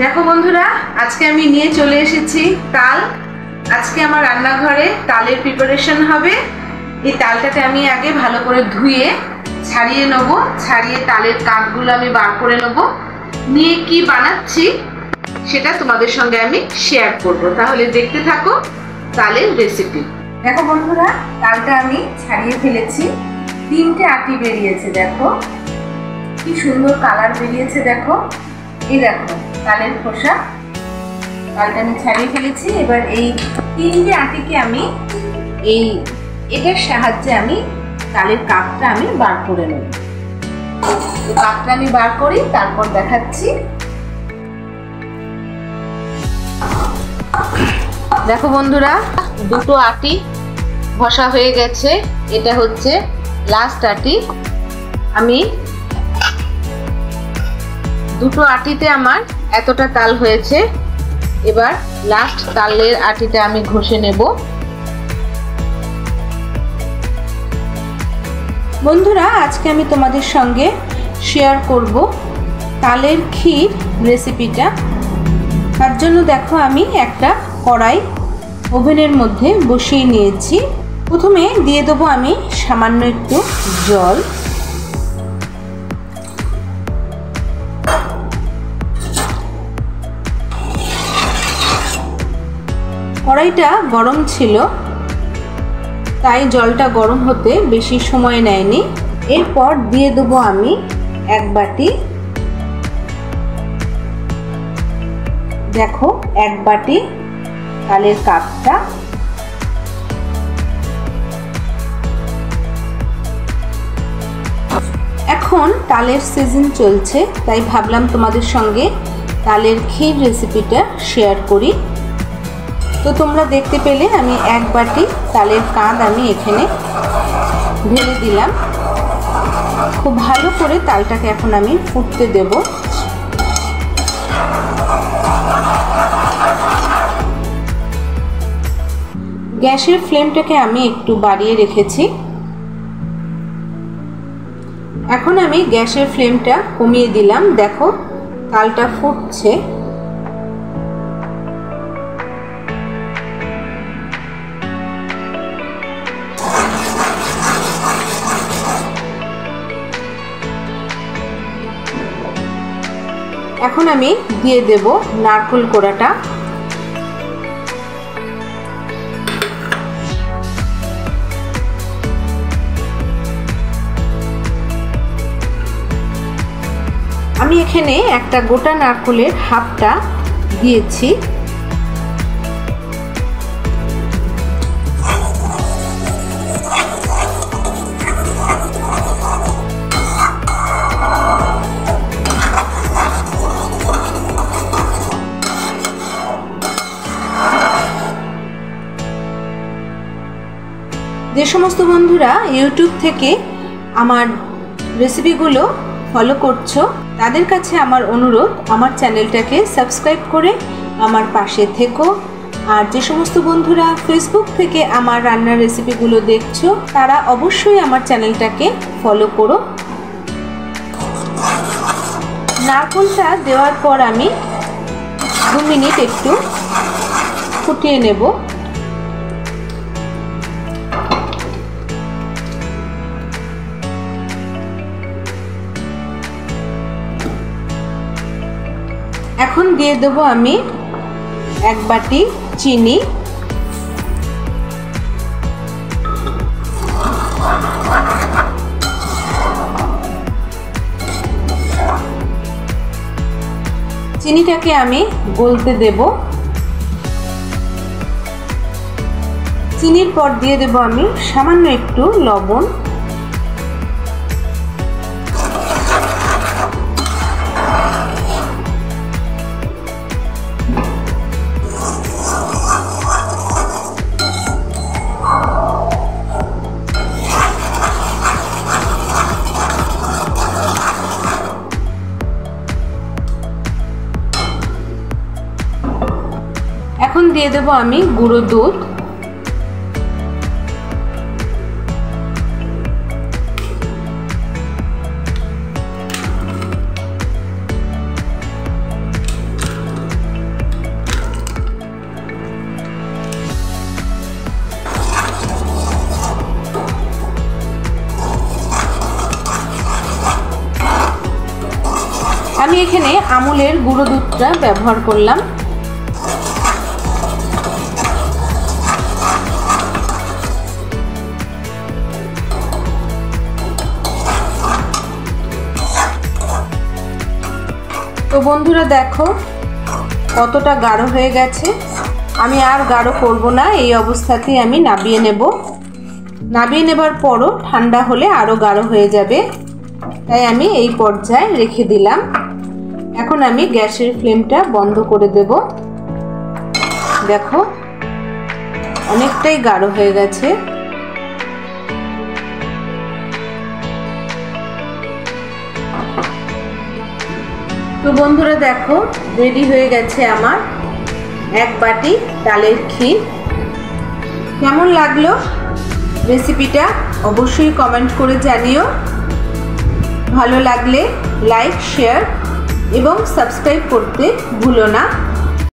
দেখো বন্ধুরা, আজকে আমি নিয়ে চলে এসেছি তাল। আজকে আমার রান্নাঘরে তালের প্রিপারেশন হবে। এই তালটাকে আমি আগে ভালো করে ধুয়ে ছাড়িয়ে নেব। ছাড়িয়ে তালের কাঠগুলো আমি বার করে নেব। নিয়ে কি বানাচ্ছি সেটা তোমাদের সঙ্গে আমি শেয়ার করব। তাহলে দেখতে থাকো তালের রেসিপি। দেখো বন্ধুরা, তালটা আমি ছাড়িয়ে ফেলেছি। 3টে আটি বেরিয়েছে। দেখো কি সুন্দর কালার বেরিয়েছে। দেখো, এই দেখো তালের খোসা। তালটা আমি ছাড়িয়ে ফেলেছি। এবার এই 3টে আটিকে আমি এটার সাহায্যে আমি তালের কাপটা আমি বার করে নেব। কাপটা আমি বার করি, তারপর দেখাচ্ছি। দেখো বন্ধুরা, 2টো আটি ঘষা হয়ে গেছে। এটা হচ্ছে লাস্ট আটি। আমি 2টো আটিতে আমার এতটা তাল হয়েছে। এবার লাস্ট তালের আটিটা আমি ঘষে নেব। বন্ধুরা, আজকে আমি তোমাদের সঙ্গে শেয়ার করব তালের ক্ষীর রেসিপিটা। তার জন্য দেখো আমি একটা কড়াই ওভেনের মধ্যে বসিয়ে নিয়েছি। প্রথমে দিয়ে দেবো আমি সামান্য একটু জল। কড়াইটা গরম ছিল, তাই জলটা গরম হতে বেশি সময় নেয়নি। এরপর দিয়ে দেবো আমি 1 বাটি। দেখো 1 বাটি তালের কাপটা। এখন তালের সিজন চলছে, তাই ভাবলাম তোমাদের সঙ্গে তালের ক্ষীর রেসিপিটা শেয়ার করি। তো তোমরা দেখতে পেলে আমি 1 বাটি তালের কাঁদ আমি এখানে ঢেলে দিলাম। খুব ভালো করে তালটাকে এখন আমি ফুটতে দেব। গ্যাসের ফ্লেমটাকে আমি একটু বাড়িয়ে রেখেছি। এখন আমি গ্যাসের ফ্লেমটা কমিয়ে দিলাম। দেখো তালটা ফুটছে। এখন আমি দিয়ে দেব নারকেল কোড়াটা। আমি এখানে একটা গোটা নারকেলের হাফটা দিয়েছি। যে সমস্ত বন্ধুরা ইউটিউব থেকে আমার রেসিপিগুলো ফলো করছো, তাদের কাছে আমার অনুরোধ, আমার চ্যানেলটাকে সাবস্ক্রাইব করে আমার পাশে থেকো। আর যে সমস্ত বন্ধুরা ফেসবুক থেকে আমার রান্নার রেসিপিগুলো দেখছো, তারা অবশ্যই আমার চ্যানেলটাকে ফলো করো। নারকেলটা দেওয়ার পর আমি 2 মিনিট একটু ফুটিয়ে নেব। এখন দিয়ে দেবো আমি 1 বাটি চিনি। চিনিটাকে আমি গলতে দেব। চিনির পর দিয়ে দেব আমি সামান্য একটু লবণ। এখন দিয়ে দেব আমি গুঁড়ো দুধ। আমুলের গুঁড়ো দুধটা ব্যবহার করলাম। তো বন্ধুরা দেখো কতটা গাঢ় হয়ে গেছে। আমি আর গাঢ় করব না, এই অবস্থাতেই আমি নাবিয়ে নেব। নাবিয়ে নেবার পরও ঠান্ডা হলে আরও গাঢ় হয়ে যাবে, তাই আমি এই পর্যায়ে রেখে দিলাম। এখন আমি গ্যাসের ফ্লেমটা বন্ধ করে দেব। দেখো অনেকটাই গাঢ় হয়ে গেছে। তো বন্ধুরা দেখো রেডি হয়ে গেছে আমার 1 বাটি তালের ক্ষীর। কেমন লাগলো রেসিপিটা অবশ্যই কমেন্ট করে জানিও। ভালো লাগলে লাইক, শেয়ার এবং সাবস্ক্রাইব করতে ভুলো না।